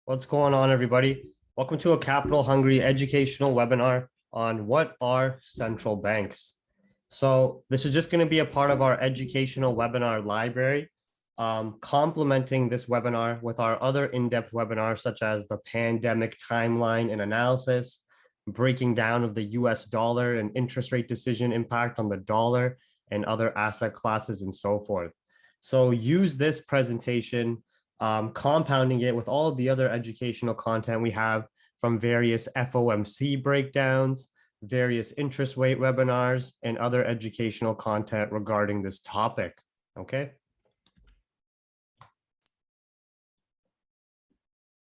What's going on, everybody? Welcome to a capital hungry educational webinar on what are central banks. So this is just going to be a part of our educational webinar library, complementing this webinar with our other in-depth webinars, such as the pandemic timeline and analysis, breaking down of the US dollar and interest rate decision impact on the dollar and other asset classes and so forth. So use this presentation, compounding it with all of the other educational content we have from various FOMC breakdowns, various interest rate webinars, and other educational content regarding this topic. Okay.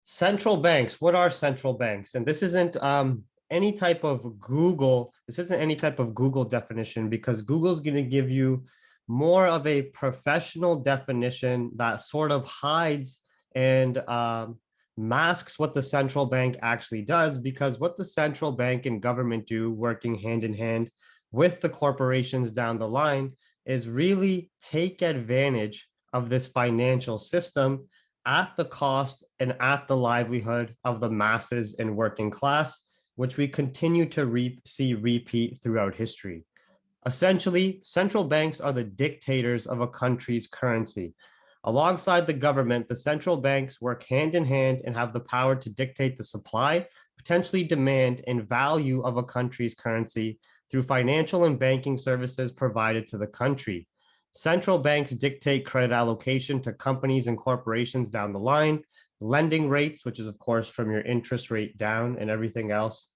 Central banks. What are central banks? And this isn't any type of Google. This isn't any type of Google definition, because Google's going to give you more of a professional definition that sort of hides and masks what the central bank actually does, because what the central bank and government do, working hand in hand with the corporations down the line, is really take advantage of this financial system at the cost and at the livelihood of the masses and working class, which we continue to see repeat throughout history. Essentially, central banks are the dictators of a country's currency. Alongside the government, the central banks work hand in hand and have the power to dictate the supply, potentially demand, and value of a country's currency through financial and banking services provided to the country. Central banks dictate credit allocation to companies and corporations down the line, lending rates, which is, of course, from your interest rate down, and everything else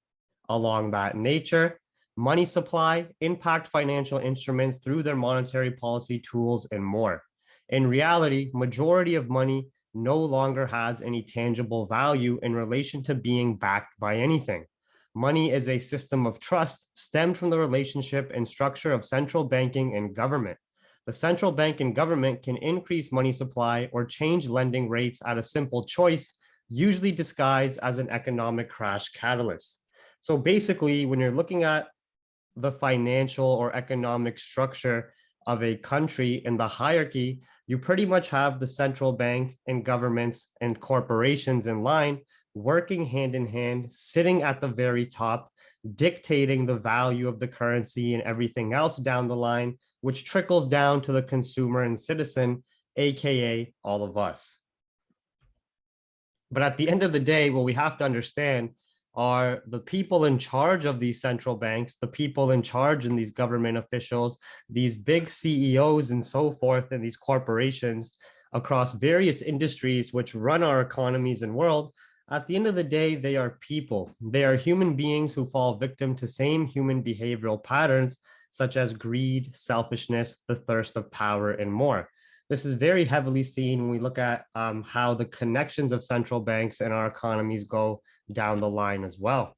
along that nature. Money supply, impact financial instruments through their monetary policy tools, and more. In reality, majority of money no longer has any tangible value in relation to being backed by anything. Money is a system of trust stemmed from the relationship and structure of central banking and government. The central bank and government can increase money supply or change lending rates at a simple choice, usually disguised as an economic crash catalyst. So basically, when you're looking at the financial or economic structure of a country in the hierarchy, you pretty much have the central bank and governments and corporations in line, working hand in hand, sitting at the very top, dictating the value of the currency and everything else down the line, which trickles down to the consumer and citizen, AKA all of us. But at the end of the day, what we have to understand are the people in charge of these central banks, the people in charge and these government officials, these big CEOs and so forth, and these corporations across various industries which run our economies and world. At the end of the day, they are people. They are human beings who fall victim to same human behavioral patterns, such as greed, selfishness, the thirst of power, and more. This is very heavily seen when we look at how the connections of central banks and our economies go down the line as well.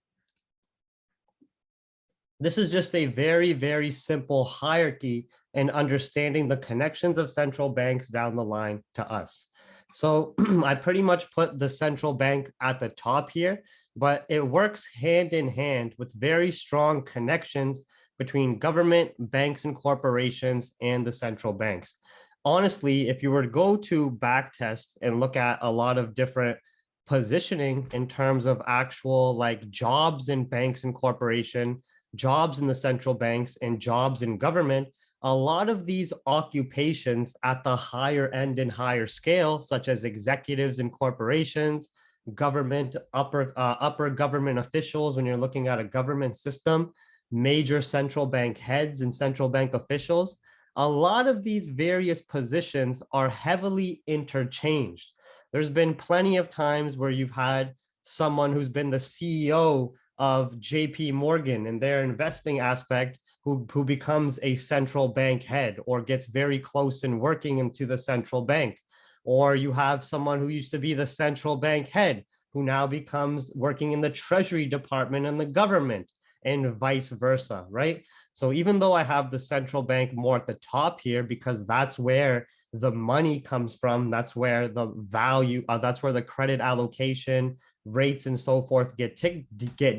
This is just a very, very simple hierarchy in understanding the connections of central banks down the line to us. So I pretty much put the central bank at the top here, but it works hand in hand with very strong connections between government, banks, and corporations and the central banks. Honestly, if you were to go to backtest and look at a lot of different positioning in terms of actual like jobs in banks and corporation, jobs in the central banks, and jobs in government, a lot of these occupations at the higher end and higher scale, such as executives in corporations, government, upper government officials, when you're looking at a government system, major central bank heads and central bank officials, a lot of these various positions are heavily interchanged. There's been plenty of times where you've had someone who's been the CEO of JP Morgan and their investing aspect who becomes a central bank head or gets very close in working into the central bank. Or you have someone who used to be the central bank head who now becomes working in the Treasury Department in the government, and vice versa, right? So even though I have the central bank more at the top here, because that's where the money comes from, that's where the value, that's where the credit allocation rates and so forth get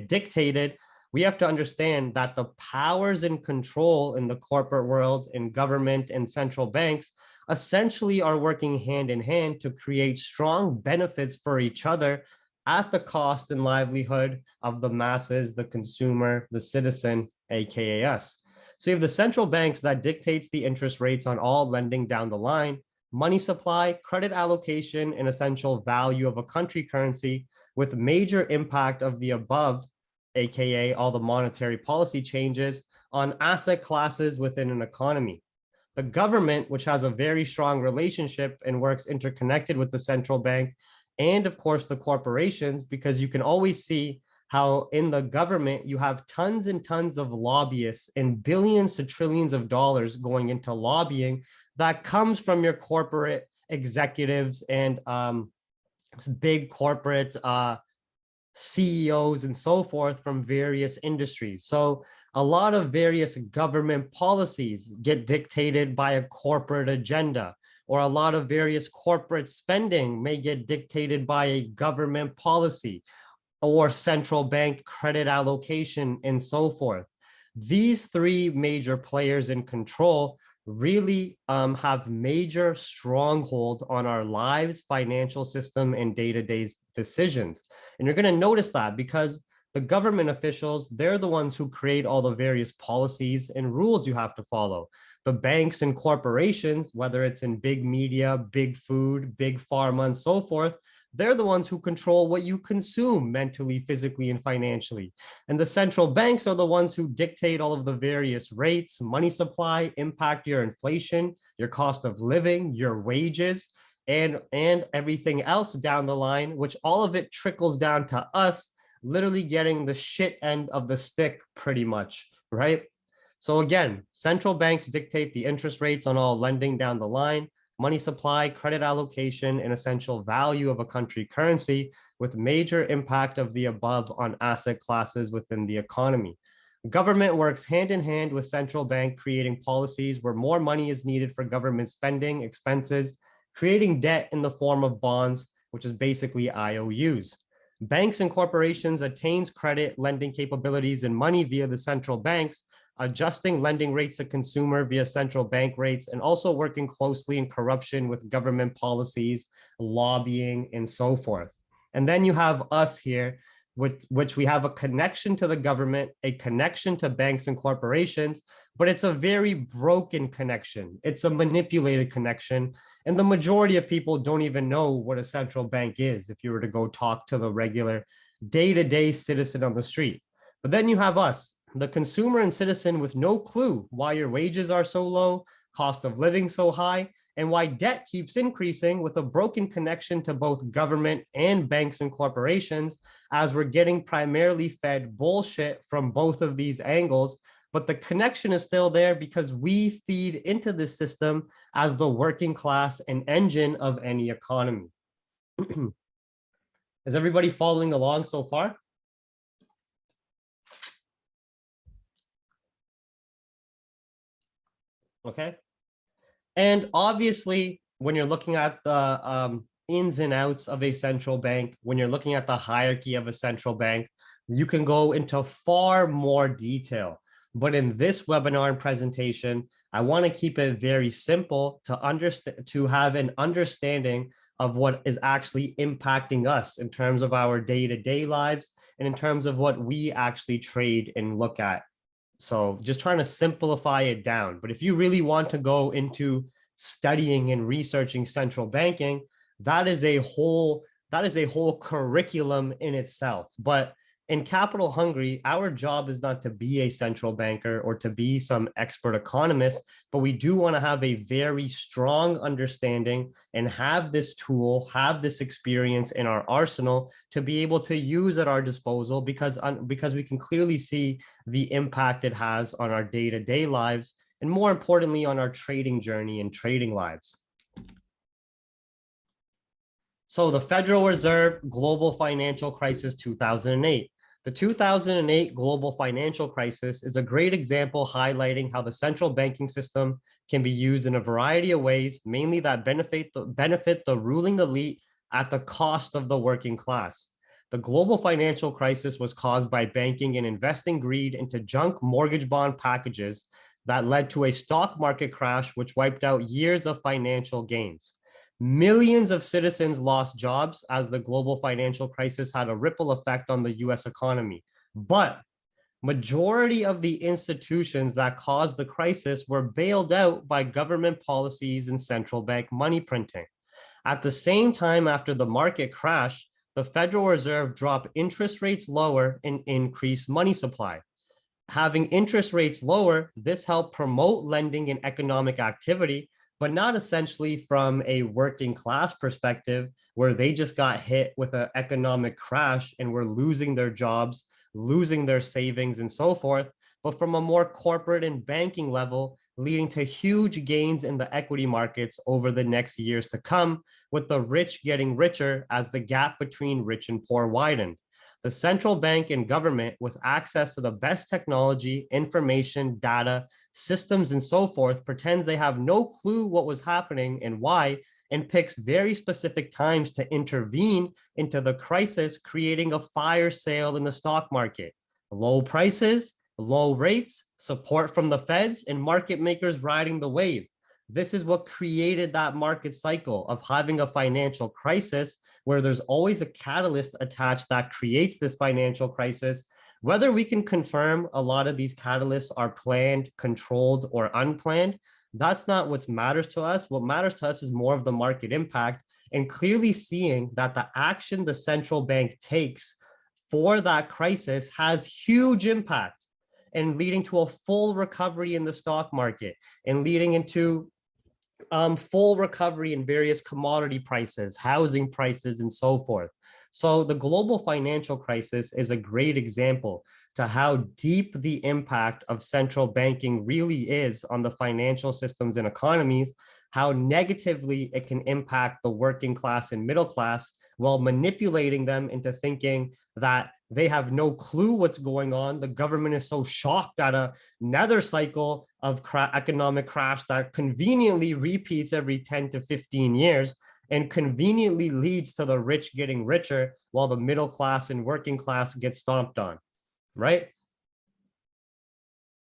dictated, we have to understand that the powers and control in the corporate world, in government and central banks, essentially are working hand in hand to create strong benefits for each other at the cost and livelihood of the masses, the consumer, the citizen, aka us. So you have the central banks that dictates the interest rates on all lending down the line, money supply, credit allocation, and essential value of a country currency, with major impact of the above, aka all the monetary policy changes on asset classes within an economy. The government, which has a very strong relationship and works interconnected with the central bank, and of course the corporations, because you can always see how in the government you have tons and tons of lobbyists and billions to trillions of dollars going into lobbying that comes from your corporate executives and big corporate CEOs and so forth from various industries. So a lot of various government policies get dictated by a corporate agenda, or a lot of various corporate spending may get dictated by a government policy or central bank credit allocation and so forth. These three major players in control really have major stronghold on our lives, financial system, and day-to-day decisions. And you're going to notice that because the government officials, they're the ones who create all the various policies and rules you have to follow. The banks and corporations, whether it's in big media, big food, big pharma, and so forth, they're the ones who control what you consume mentally, physically, and financially. And the central banks are the ones who dictate all of the various rates, money supply, impact your inflation, your cost of living, your wages, and everything else down the line, which all of it trickles down to us literally getting the shit end of the stick pretty much, right? So again, central banks dictate the interest rates on all lending down the line, money supply, credit allocation, and essential value of a country currency, with major impact of the above on asset classes within the economy. Government works hand in hand with central bank, creating policies where more money is needed for government spending, expenses, creating debt in the form of bonds, which is basically IOUs. Banks and corporations attains credit, lending capabilities, and money via the central banks, adjusting lending rates to consumer via central bank rates, and also working closely in corruption with government policies, lobbying, and so forth. And then you have us here, which we have a connection to the government, a connection to banks and corporations, but it's a very broken connection. It's a manipulated connection. And the majority of people don't even know what a central bank is if you were to go talk to the regular day-to-day citizen on the street. But then you have us, the consumer and citizen, with no clue why your wages are so low, cost of living so high, and why debt keeps increasing, with a broken connection to both government and banks and corporations, as we're getting primarily fed bullshit from both of these angles. But the connection is still there because we feed into this system as the working class and engine of any economy. Is everybody following along so far? Okay. And obviously, when you're looking at the ins and outs of a central bank, when you're looking at the hierarchy of a central bank, you can go into far more detail. But in this webinar and presentation, I want to keep it very simple to understand, to have an understanding of what is actually impacting us in terms of our day-to-day lives and in terms of what we actually trade and look at. So just trying to simplify it down. But if you really want to go into studying and researching central banking, that is a whole curriculum in itself. But in Capital Hungry, our job is not to be a central banker or to be some expert economist, but we do want to have a very strong understanding and have this tool, have this experience in our arsenal to be able to use at our disposal, because we can clearly see the impact it has on our day-to-day lives, and more importantly, on our trading journey and trading lives. So the Federal Reserve Global Financial Crisis 2008. The 2008 global financial crisis is a great example highlighting how the central banking system can be used in a variety of ways, mainly that benefit the ruling elite at the cost of the working class. The global financial crisis was caused by banking and investing greed into junk mortgage bond packages that led to a stock market crash, which wiped out years of financial gains. Millions of citizens lost jobs as the global financial crisis had a ripple effect on the US economy. But majority of the institutions that caused the crisis were bailed out by government policies and central bank money printing. At the same time, after the market crash, the Federal Reserve dropped interest rates lower and increased money supply. Having interest rates lower, this helped promote lending and economic activity, but not essentially from a working class perspective, where they just got hit with an economic crash and were losing their jobs, losing their savings and so forth, but from a more corporate and banking level, leading to huge gains in the equity markets over the next years to come, with the rich getting richer as the gap between rich and poor widened. The central bank and government, with access to the best technology, information, data, systems, and so forth, pretends they have no clue what was happening and why, and picks very specific times to intervene into the crisis, creating a fire sale in the stock market. Low prices, low rates, support from the feds, and market makers riding the wave. This is what created that market cycle of having a financial crisis where there's always a catalyst attached that creates this financial crisis. Whether we can confirm a lot of these catalysts are planned, controlled, or unplanned, that's not what matters to us. What matters to us is more of the market impact and clearly seeing that the action the central bank takes for that crisis has huge impact and leading to a full recovery in the stock market and leading into full recovery in various commodity prices, housing prices, and so forth. So the global financial crisis is a great example to how deep the impact of central banking really is on the financial systems and economies, how negatively it can impact the working class and middle class while manipulating them into thinking that they have no clue what's going on. The government is so shocked at another cycle of economic crash that conveniently repeats every 10 to 15 years and conveniently leads to the rich getting richer while the middle class and working class get stomped on, right?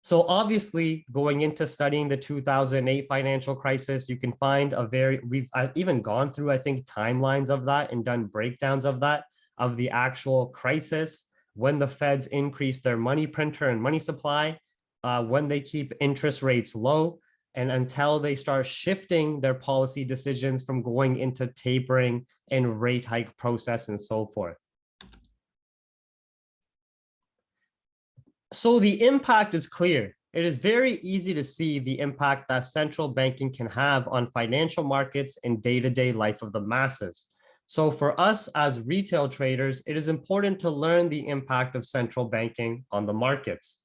So obviously, going into studying the 2008 financial crisis, you can find I've even gone through, I think, timelines of that and done breakdowns of that, of the actual crisis, when the feds increase their money printer and money supply, when they keep interest rates low, and until they start shifting their policy decisions from going into tapering and rate hike process and so forth. So the impact is clear. It is very easy to see the impact that central banking can have on financial markets and day-to-day life of the masses. So for us as retail traders, it is important to learn the impact of central banking on the markets.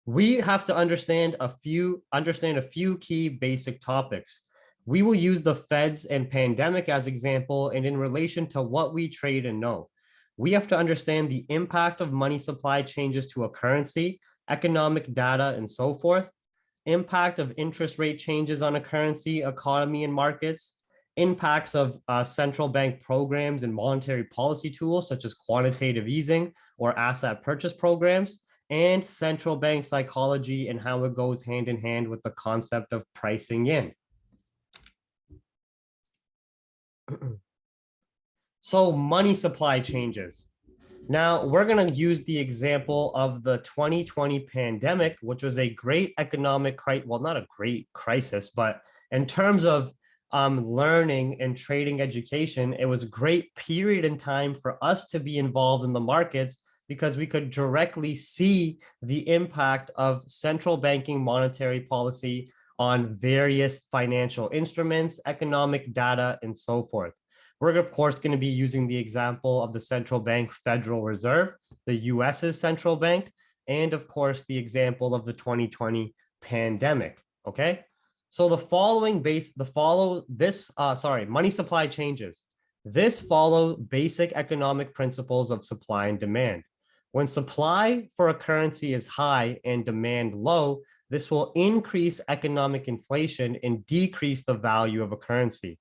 We have to understand a few key basic topics. We will use the Feds and pandemic as example, and in relation to what we trade and know. We have to understand the impact of money supply changes to a currency, economic data, and so forth, impact of interest rate changes on a currency, economy, and markets, impacts of central bank programs and monetary policy tools such as quantitative easing or asset purchase programs, and central bank psychology and how it goes hand in hand with the concept of pricing in. So money supply changes. Now we're going to use the example of the 2020 pandemic, which was a great economic well, not a great crisis, but in terms of learning and trading education, it was a great period in time for us to be involved in the markets because we could directly see the impact of central banking monetary policy on various financial instruments, economic data, and so forth. We're, of course, going to be using the example of the central bank Federal Reserve, the US's central bank, and of course, the example of the 2020 pandemic, okay? So money supply changes. This follow basic economic principles of supply and demand. When supply for a currency is high and demand low, this will increase economic inflation and decrease the value of a currency.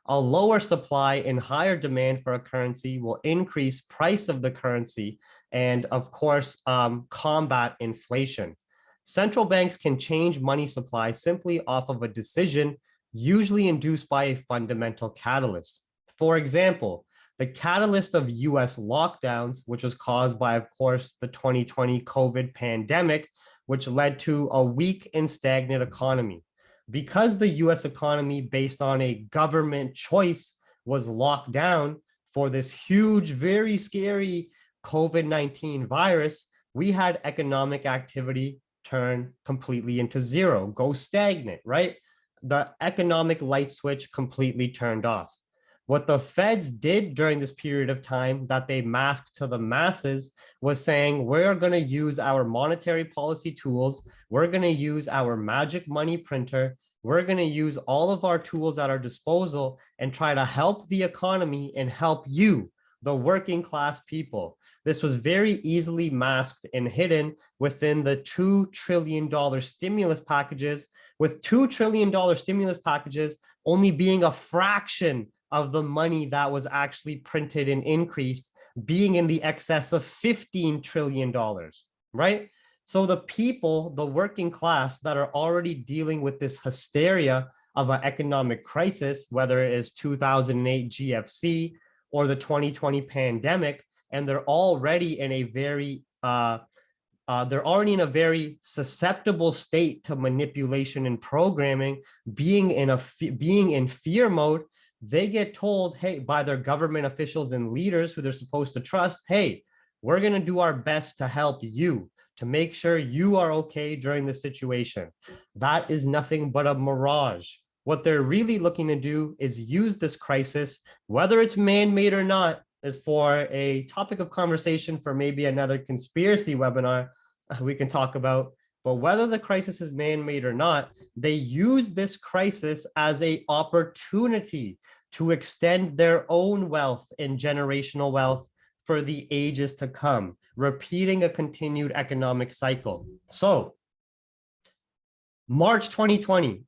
A lower supply and higher demand for a currency will increase price of the currency and of course, combat inflation. Central banks can change money supply simply off of a decision, usually induced by a fundamental catalyst. For example, the catalyst of US lockdowns, which was caused by, of course, the 2020 COVID pandemic, which led to a weak and stagnant economy. Because the US economy, based on a government choice, was locked down for this huge, very scary COVID-19 virus, we had economic activity turn completely into zero, go stagnant, right? The economic light switch completely turned off. What the feds did during this period of time that they masked to the masses was saying, we're going to use our monetary policy tools. We're going to use our magic money printer. We're going to use all of our tools at our disposal and try to help the economy and help you, the working class people. This was very easily masked and hidden within the $2 trillion stimulus packages, with $2 trillion stimulus packages only being a fraction of the money that was actually printed and increased, being in the excess of $15 trillion, right? So the people, the working class that are already dealing with this hysteria of an economic crisis, whether it is 2008 GFC or the 2020 pandemic, and they're already in a very susceptible state to manipulation and programming, being in fear mode. They get told, hey, by their government officials and leaders who they're supposed to trust, hey, we're going to do our best to help you, to make sure you are okay during the situation. That is nothing but a mirage. What they're really looking to do is use this crisis, whether it's man-made or not, is for a topic of conversation for maybe another conspiracy webinar we can talk about. But whether the crisis is man-made or not, they use this crisis as an opportunity to extend their own wealth and generational wealth for the ages to come, repeating a continued economic cycle. So March 2020,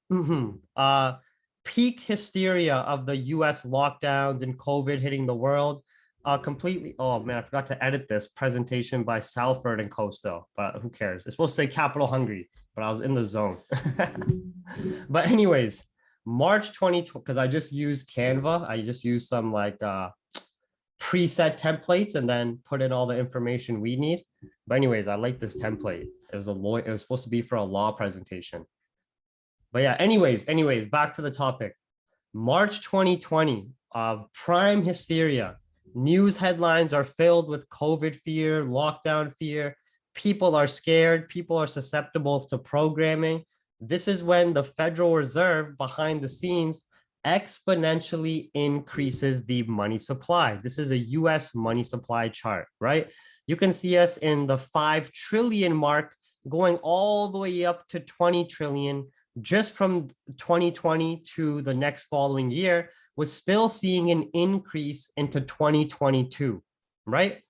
peak hysteria of the US lockdowns and COVID hitting the world. Completely, oh man, I forgot to edit this presentation by Salford and Coastal, but who cares? It's supposed to say Capital Hungry, but I was in the zone. But anyways, March 2020, because I just used Canva. I just used some like preset templates and then put in all the information we need. But anyways, I like this template. It was supposed to be for a law presentation. But yeah, anyways, back to the topic. March 2020, prime hysteria. News headlines are filled with COVID fear, lockdown fear. People are scared. People are susceptible to programming. This is when the Federal Reserve behind the scenes exponentially increases the money supply. This is a US money supply chart, right? You can see us in the 5 trillion mark going all the way up to 20 trillion just from 2020 to the next following year, was still seeing an increase into 2022, right?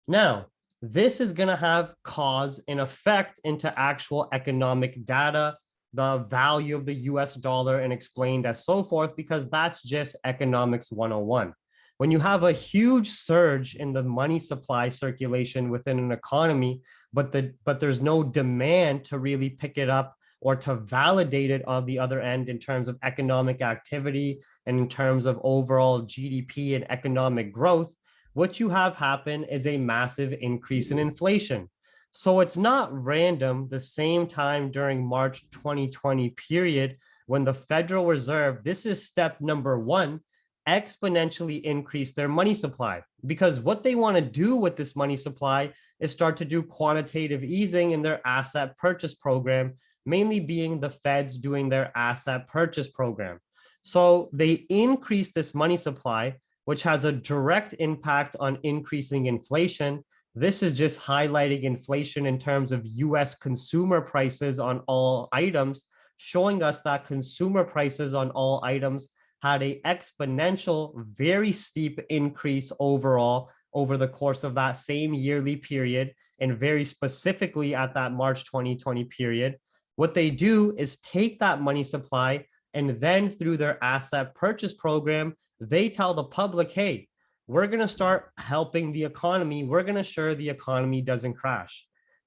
Now, this is going to have cause and effect into actual economic data, the value of the US dollar, and explained as so forth, because that's just economics 101. When you have a huge surge in the money supply circulation within an economy, but there's no demand to really pick it up or to validate it on the other end in terms of economic activity and in terms of overall GDP and economic growth, what you have happen is a massive increase in inflation. So it's not random the same time during March 2020 period when the Federal Reserve, this is step number 1, exponentially increase their money supply. Because what they want to do with this money supply is start to do quantitative easing in their asset purchase program, mainly being the feds doing their asset purchase program. So they increase this money supply, which has a direct impact on increasing inflation. This is just highlighting inflation in terms of US consumer prices on all items, showing us that consumer prices on all items had an exponential, very steep increase overall over the course of that same yearly period, and very specifically at that March 2020 period. What they do is take that money supply, and then through their asset purchase program, they tell the public, hey, we're going to start helping the economy. We're going to ensure the economy doesn't crash.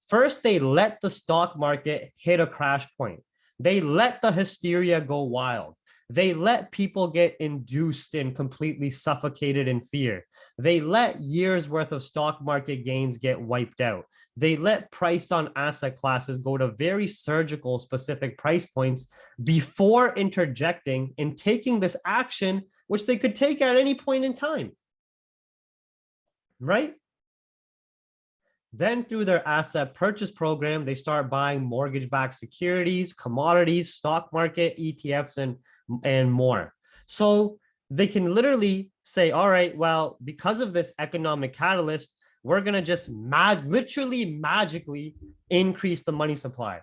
First, they let the stock market hit a crash point. They let the hysteria go wild. They let people get induced and completely suffocated in fear. They let years worth of stock market gains get wiped out. They let price on asset classes go to very surgical specific price points before interjecting and taking this action, which they could take at any point in time. Right? Then through their asset purchase program, they start buying mortgage-backed securities, commodities, stock market, ETFs, and more. So they can literally say, all right, well, because of this economic catalyst, we're going to just literally magically increase the money supply.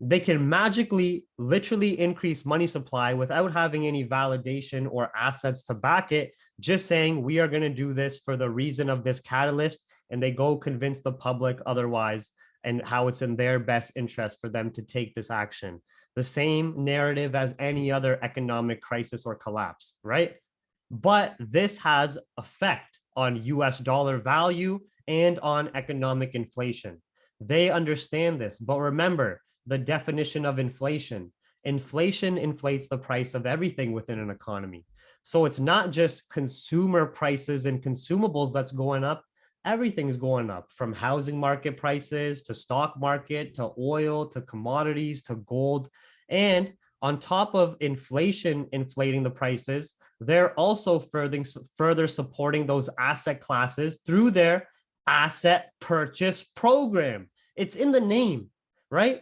They can magically, literally increase money supply without having any validation or assets to back it, just saying we are going to do this for the reason of this catalyst, and they go convince the public otherwise and how it's in their best interest for them to take this action. The same narrative as any other economic crisis or collapse, right? But this has effect on US dollar value and on economic inflation. They understand this, but remember, the definition of inflation. Inflation inflates the price of everything within an economy. So it's not just consumer prices and consumables that's going up. Everything's going up, from housing market prices to stock market to oil to commodities to gold. And on top of inflation inflating the prices, they're also further supporting those asset classes through their asset purchase program. It's in the name, right?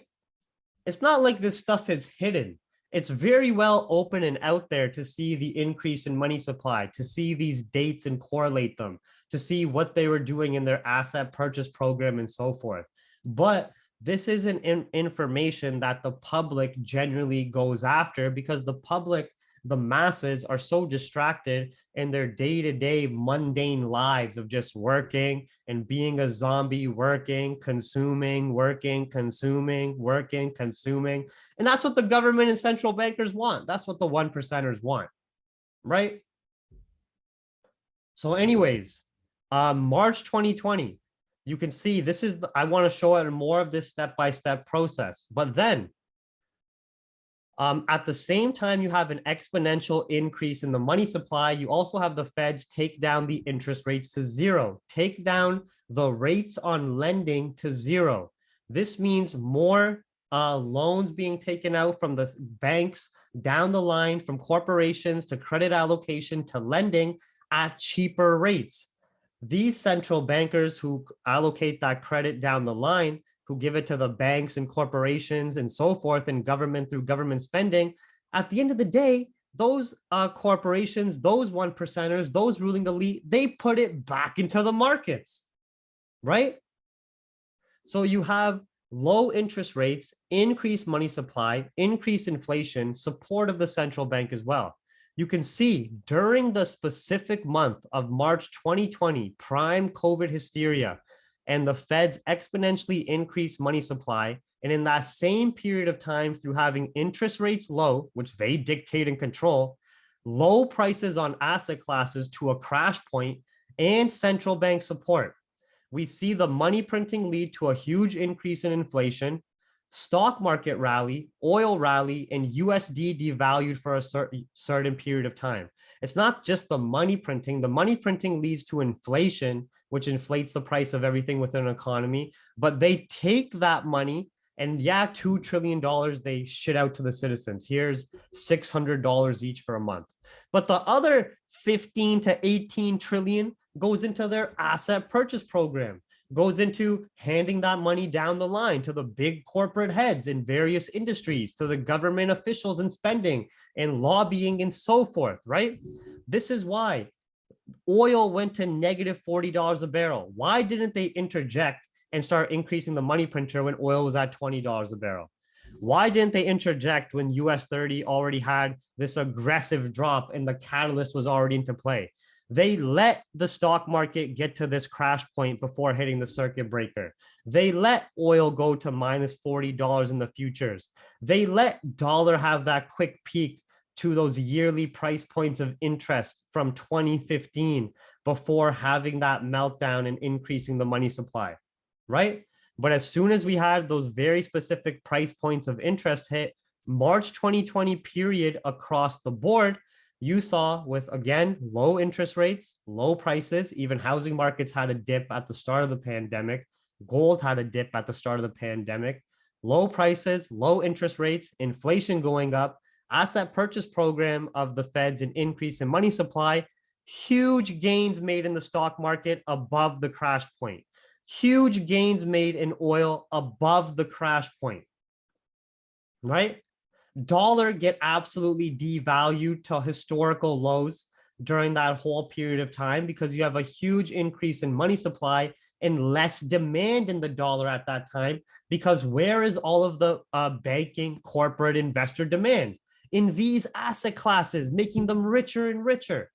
It's not like this stuff is hidden. It's very well open and out there to see the increase in money supply, to see these dates and correlate them, to see what they were doing in their asset purchase program and so forth. But this isn't information that the public generally goes after, because the public, the masses, are so distracted in their day-to-day mundane lives of just working and being a zombie, working, consuming, working, consuming, working, consuming. And that's what the government and central bankers want. That's what the 1%ers want, right? So anyways, March 2020, you can see this is, I want to show it more of this step-by-step process. But then at the same time, you have an exponential increase in the money supply. You also have the Feds take down the interest rates to zero, take down the rates on lending to zero. This means more loans being taken out from the banks down the line, from corporations to credit allocation to lending at cheaper rates. These central bankers who allocate that credit down the line, who give it to the banks and corporations and so forth, and government through government spending, at the end of the day, those corporations, those 1%ers, those ruling elite, they put it back into the markets, right? So you have low interest rates, increased money supply, increased inflation, support of the central bank as well. You can see during the specific month of March 2020, prime COVID hysteria, and the Feds exponentially increased money supply. And in that same period of time, through having interest rates low, which they dictate and control, low prices on asset classes to a crash point, and central bank support, we see the money printing lead to a huge increase in inflation, stock market rally, oil rally, and USD devalued for a certain period of time. It's not just the money printing. The money printing leads to inflation, which inflates the price of everything within an economy. But they take that money and $2 trillion they shit out to the citizens. Here's $600 each for a month. But the other 15 to 18 trillion goes into their asset purchase program, goes into handing that money down the line to the big corporate heads in various industries, to the government officials and spending and lobbying and so forth, right? This is why oil went to negative $40 a barrel. Why didn't they interject and start increasing the money printer when oil was at $20 a barrel? Why didn't they interject when US 30 already had this aggressive drop and the catalyst was already into play? They let the stock market get to this crash point before hitting the circuit breaker. They let oil go to minus $40 in the futures. They let dollar have that quick peak to those yearly price points of interest from 2015 before having that meltdown and increasing the money supply, right? But as soon as we had those very specific price points of interest hit, March 2020 period across the board, you saw with, again, low interest rates, low prices, even housing markets had a dip at the start of the pandemic. Gold had a dip at the start of the pandemic. Low prices, low interest rates, inflation going up, asset purchase program of the Feds, an increase in money supply, huge gains made in the stock market above the crash point. Huge gains made in oil above the crash point, right? Dollar get absolutely devalued to historical lows during that whole period of time because you have a huge increase in money supply and less demand in the dollar at that time, because where is all of the banking corporate investor demand? In these asset classes, making them richer and richer,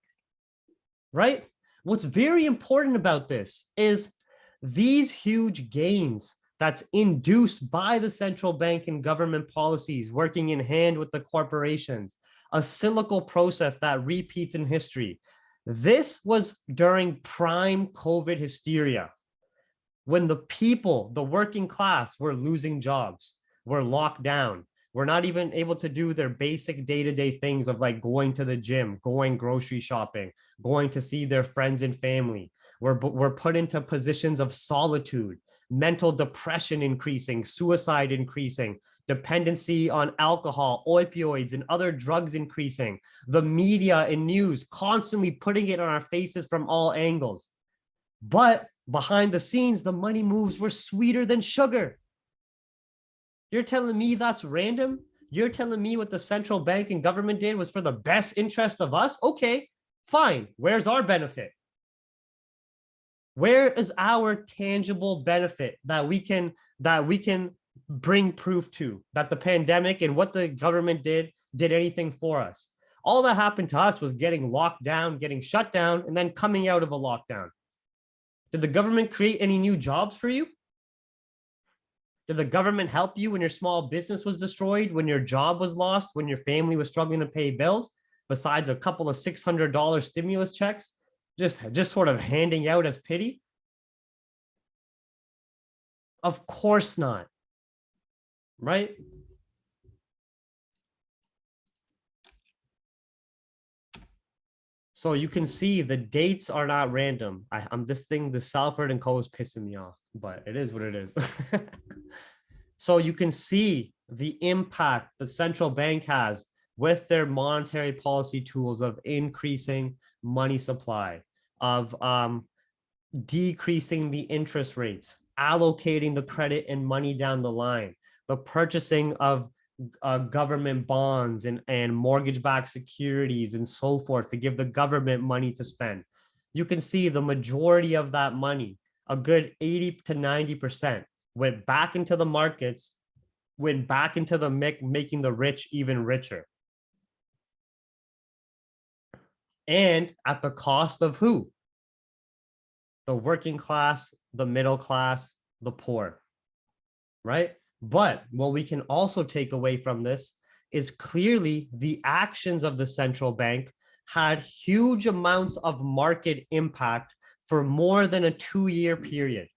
right? What's very important about this is these huge gains that's induced by the central bank and government policies working in hand with the corporations, a cyclical process that repeats in history. This was during prime COVID hysteria, when the people, the working class, were losing jobs, were locked down, were not even able to do their basic day-to-day things of like going to the gym, going grocery shopping, going to see their friends and family. We're put into positions of solitude, mental depression increasing, suicide increasing, dependency on alcohol, opioids, and other drugs increasing, the media and news constantly putting it on our faces from all angles. But behind the scenes, the money moves were sweeter than sugar. You're telling me that's random? You're telling me what the central bank and government did was for the best interest of us? Okay, fine. Where's our benefit? Where is our tangible benefit that we can bring proof to that the pandemic and what the government did anything for us? All that happened to us was getting locked down, getting shut down, and then coming out of a lockdown. Did the government create any new jobs for you? Did the government help you when your small business was destroyed, when your job was lost, when your family was struggling to pay bills, besides a couple of $600 stimulus checks, just sort of handing out as pity? Of course not, right? So you can see the dates are not random. The Salford and Co is pissing me off, but it is what it is. So you can see the impact the central bank has with their monetary policy tools of increasing money supply, of decreasing the interest rates, allocating the credit and money down the line, the purchasing of government bonds and mortgage-backed securities and so forth to give the government money to spend. You can see the majority of that money, a good 80 to 90%, went back into the markets, went back into the making the rich even richer. And at the cost of who? The working class, the middle class, the poor, right? But what we can also take away from this is clearly the actions of the central bank had huge amounts of market impact for more than a 2-year period.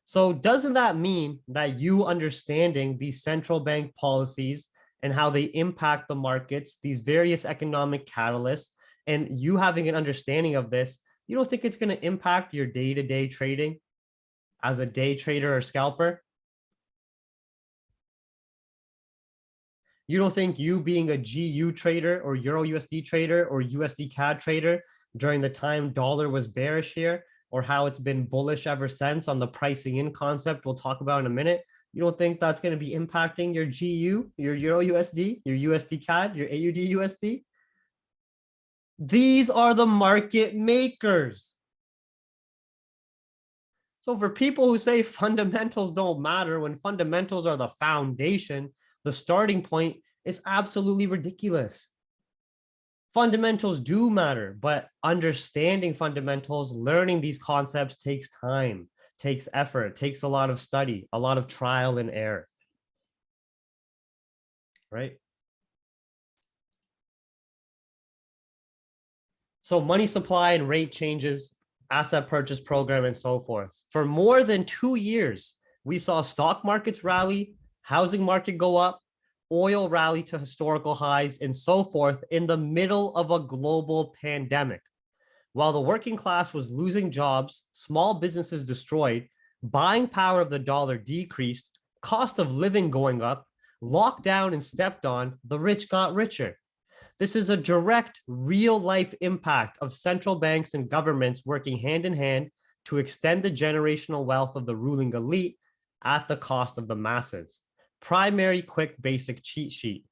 So doesn't that mean that you understanding these central bank policies and how they impact the markets, these various economic catalysts, and you having an understanding of this, you don't think it's going to impact your day-to-day trading as a day trader or scalper? You don't think you being a GU trader or Euro USD trader or USD CAD trader during the time dollar was bearish here, or how it's been bullish ever since on the pricing in concept we'll talk about in a minute, you don't think that's going to be impacting your GU, your Euro USD, your USD CAD, your AUD USD? These are the market makers. So for people who say fundamentals don't matter, when fundamentals are the foundation, the starting point, is absolutely ridiculous. Fundamentals do matter, but understanding fundamentals, learning these concepts takes time, takes effort, takes a lot of study, a lot of trial and error, right? So money supply and rate changes asset purchase program, and so forth. For more than 2 years, we saw stock markets rally, housing market go up, oil rally to historical highs, and so forth in the middle of a global pandemic. While the working class was losing jobs, small businesses destroyed, buying power of the dollar decreased, cost of living going up, locked down and stepped on, the rich got richer. This is a direct, real life impact of central banks and governments working hand in hand to extend the generational wealth of the ruling elite at the cost of the masses. Primary, quick, basic cheat sheet.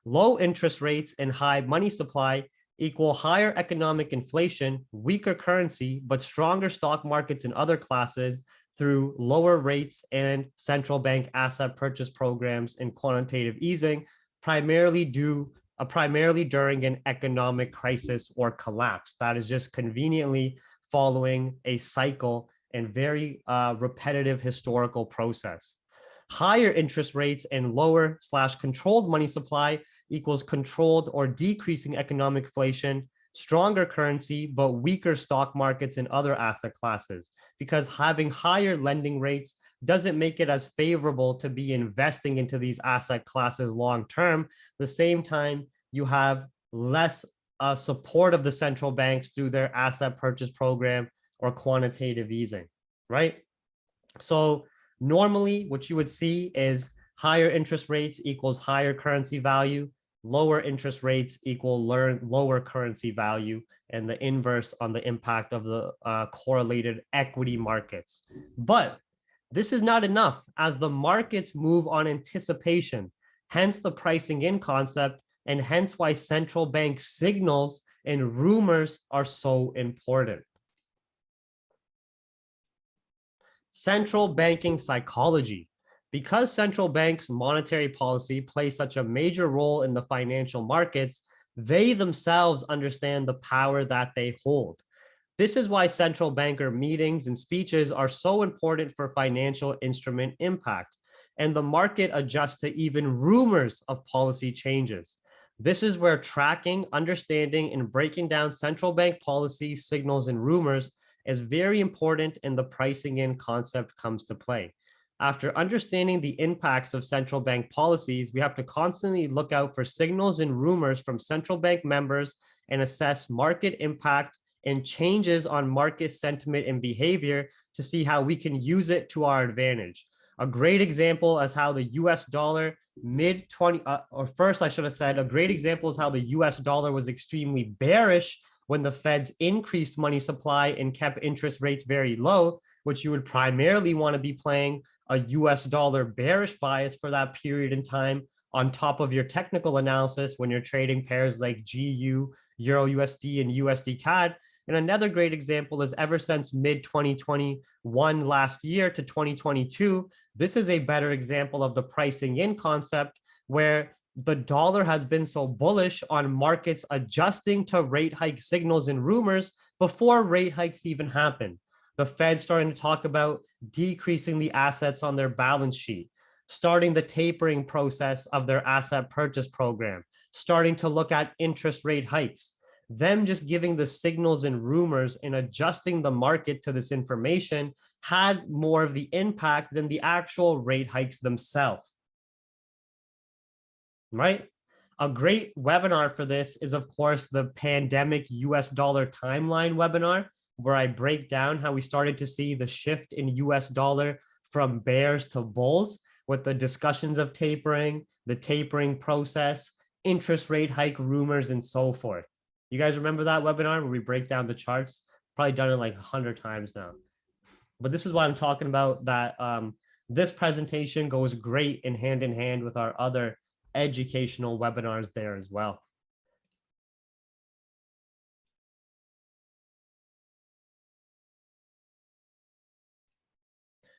Low interest rates and high money supply equal higher economic inflation, weaker currency, but stronger stock markets and other classes through lower rates and central bank asset purchase programs and quantitative easing, primarily during an economic crisis or collapse. That is just conveniently following a cycle and very repetitive historical process. Higher interest rates and lower / controlled money supply equals controlled or decreasing economic inflation, stronger currency, but weaker stock markets and other asset classes, because having higher lending rates doesn't make it as favorable to be investing into these asset classes long term. The same time, you have less support of the central banks through their asset purchase program or quantitative easing, right? So normally what you would see is higher interest rates equals higher currency value, lower interest rates equal lower currency value, and the inverse on the impact of the correlated equity markets. But this is not enough, as the markets move on anticipation, hence the pricing in concept, and hence why central bank signals and rumors are so important. Central banking psychology. Because central banks' monetary policy plays such a major role in the financial markets, they themselves understand the power that they hold. This is why central banker meetings and speeches are so important for financial instrument impact, and the market adjusts to even rumors of policy changes. This is where tracking, understanding, and breaking down central bank policy signals and rumors is very important, and the pricing in concept comes to play. After understanding the impacts of central bank policies, we have to constantly look out for signals and rumors from central bank members and assess market impact and changes on market sentiment and behavior to see how we can use it to our advantage. A great example is how the US dollar a great example is how the US dollar was extremely bearish when the Feds increased money supply and kept interest rates very low, which you would primarily want to be playing a US dollar bearish bias for that period in time on top of your technical analysis when you're trading pairs like GU, Euro USD, and USD CAD. And another great example is ever since mid-2021 last year to 2022, this is a better example of the pricing in concept where the dollar has been so bullish on markets adjusting to rate hike signals and rumors before rate hikes even happen. The Fed starting to talk about decreasing the assets on their balance sheet, starting the tapering process of their asset purchase program, starting to look at interest rate hikes. Them just giving the signals and rumors and adjusting the market to this information had more of the impact than the actual rate hikes themselves. Right? A great webinar for this is, of course, the pandemic US dollar timeline webinar, where I break down how we started to see the shift in US dollar from bears to bulls with the discussions of tapering, the tapering process, interest rate hike rumors, and so forth. You guys remember that webinar where we break down the charts? Probably done it like 100 times now. But this is why I'm talking about that. This presentation goes great in hand with our other educational webinars there as well.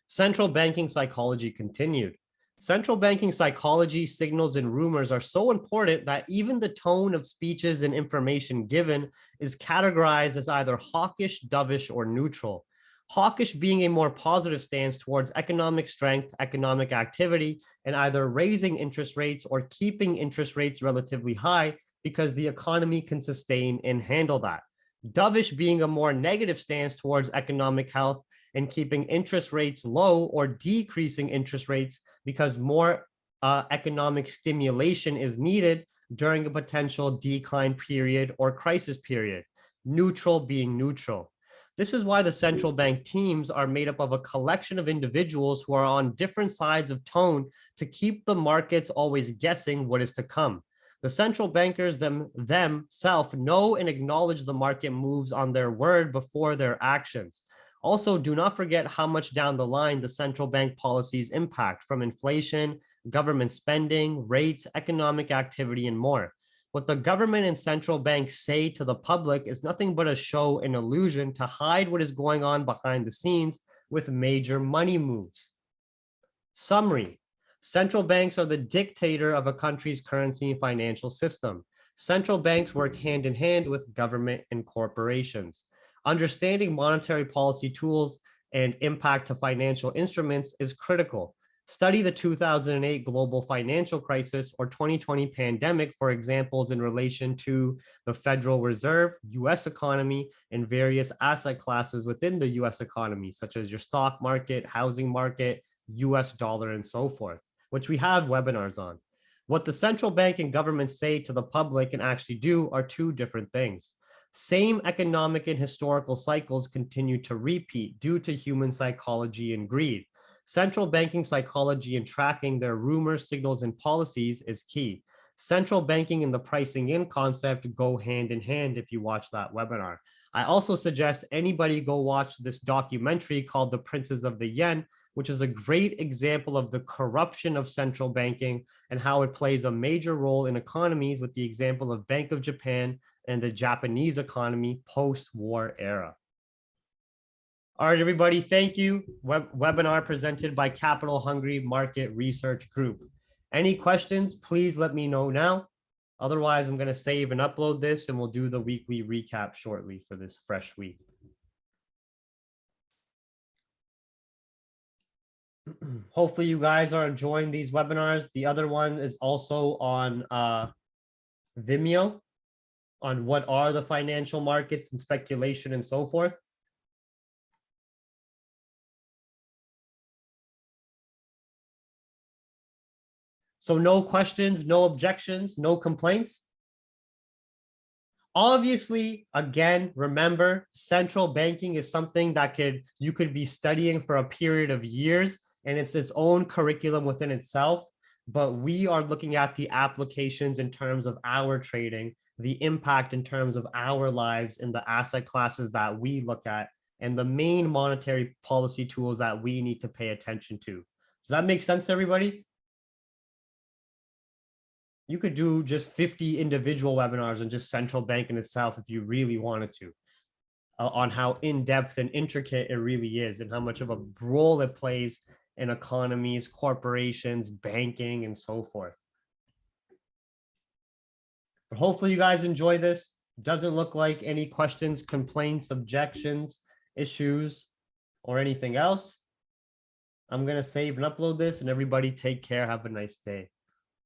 Central banking psychology continued. Central banking psychology signals and rumors are so important that even the tone of speeches and information given is categorized as either hawkish, dovish, or neutral. Hawkish being a more positive stance towards economic strength, economic activity, and either raising interest rates or keeping interest rates relatively high because the economy can sustain and handle that. Dovish being a more negative stance towards economic health and keeping interest rates low or decreasing interest rates because more economic stimulation is needed during a potential decline period or crisis period. Neutral being neutral. This is why the central bank teams are made up of a collection of individuals who are on different sides of tone to keep the markets always guessing what is to come. The central bankers themselves know and acknowledge the market moves on their word before their actions. Also, do not forget how much down the line the central bank policies impact, from inflation, government spending, rates, economic activity, and more. What the government and central banks say to the public is nothing but a show and illusion to hide what is going on behind the scenes with major money moves. Summary. Central banks are the dictator of a country's currency and financial system. Central banks work hand in hand with government and corporations. Understanding monetary policy tools and impact to financial instruments is critical. Study the 2008 global financial crisis or 2020 pandemic for examples in relation to the Federal Reserve, US economy, and various asset classes within the US economy, such as your stock market, housing market, US dollar, and so forth, which we have webinars on. What the central bank and government say to the public and actually do are two different things. Same economic and historical cycles continue to repeat due to human psychology and greed. Central banking psychology and tracking their rumors, signals, and policies is key. Central banking and the pricing in concept go hand in hand if you watch that webinar. I also suggest anybody go watch this documentary called The Princes of the Yen, which is a great example of the corruption of central banking and how it plays a major role in economies, with the example of Bank of Japan and the Japanese economy post-war era. All right, everybody, thank you. Webinar presented by Capital Hungry Market Research Group. Any questions, please let me know now. Otherwise, I'm going to save and upload this, and we'll do the weekly recap shortly for this fresh week. Hopefully you guys are enjoying these webinars. The other one is also on Vimeo, on what are the financial markets and speculation and so forth. So no questions, no objections, no complaints. Obviously, again, remember, central banking is something that you could be studying for a period of years, and it's its own curriculum within itself. But we are looking at the applications in terms of our trading, the impact in terms of our lives in the asset classes that we look at, and the main monetary policy tools that we need to pay attention to. Does that make sense to everybody? You could do just 50 individual webinars on just central banking itself if you really wanted to, on how in-depth and intricate it really is and how much of a role it plays in economies, corporations, banking, and so forth. But hopefully you guys enjoy this. Doesn't look like any questions, complaints, objections, issues, or anything else. I'm going to save and upload this, and everybody take care. Have a nice day.